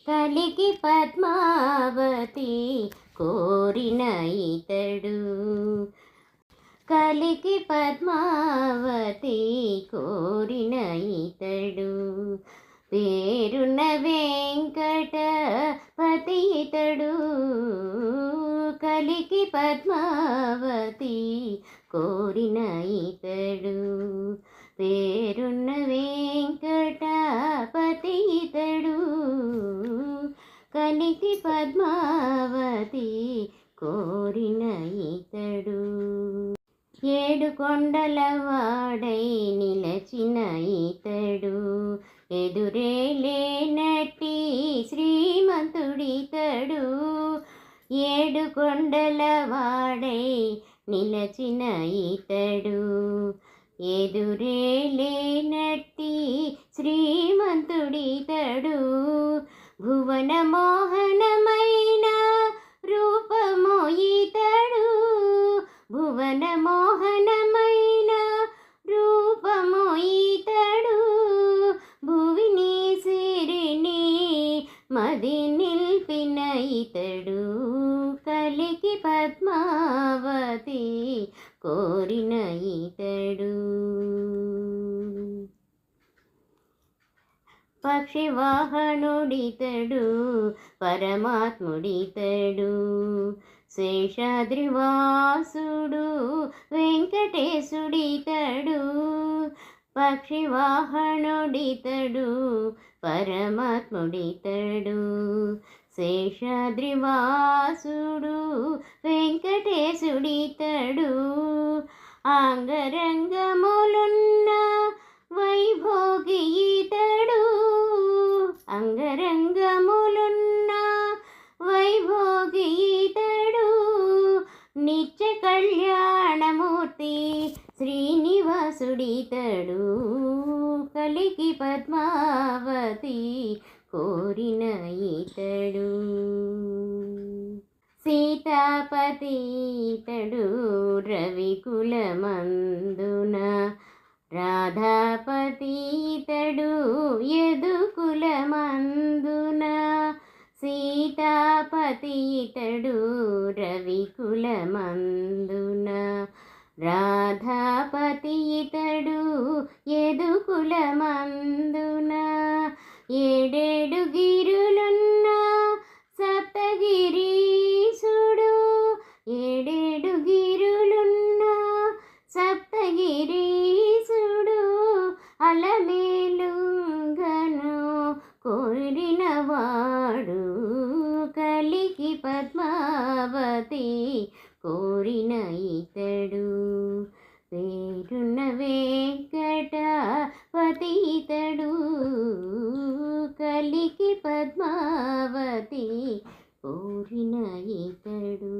కలికి పద్మావతి కోరిన ఇతడు. కలికి పద్మావతి కోరిన ఇతడు. పేరున్న వెంకటపతి ఇతడు. కలికి పద్మావతి కోరిన ఇతడు. పేరున్న వెంకటపతి ఇతడు. కలికి పద్మావతి కోరిన ఇతడు. ఏడు కొండల వాడై నిలచిన ఇతడు. ఎదురే లేనట్టి శ్రీమంతుడితడు. ఏడు కొండల వాడై నిలచిన ఇతడు. ఎదురే లేనట్టి శ్రీమంతుడితడు. భువన మోహనమైన రూపము ఇతడు. భువన మోహనమైన రూపము ఇతడు. భువిని సిరిని మది నిల్పిన ఇతడు. కలికి పద్మావతి కోరిన ఇతడు. పక్షివాహనుడితడు. పరమాత్ముడితడు. శేషాద్రివాసుడు వెంకటేశుడితడు. పక్షివాహనుడితడు. పరమాత్ముడితడు. శేషాద్రివాసుడు వెంకటేశుడితడు. అంగరంగములున్న వైభోగి ఇతడు. అంగరంగములున్న వైభోగి ఇతడు. నిత్య కళ్యాణమూర్తి శ్రీనివాసుడితడు. కలికి పద్మావతి కోరిన ఇతడు. సీతాపతి ఇతడు. రవికులమందున రాధాపతి ఇతడు. యదుకులమందున సీతాపతి ఇతడు. రవికులమందున రాధాపతి ఇతడు. యదుకులమందున ఏడేడు గిరులున్న సప్తగిరీశుడు. ఏడేడు గిరులున్న సప్తగిరీశుడు. అలమేలుంగను కోరినవాడు. కలికి పద్మావతి కోరిన ఇతడు. పేరున్న వెంకటపతి ఇతడు. కలికి పద్మావతి కోరిన ఇతడు.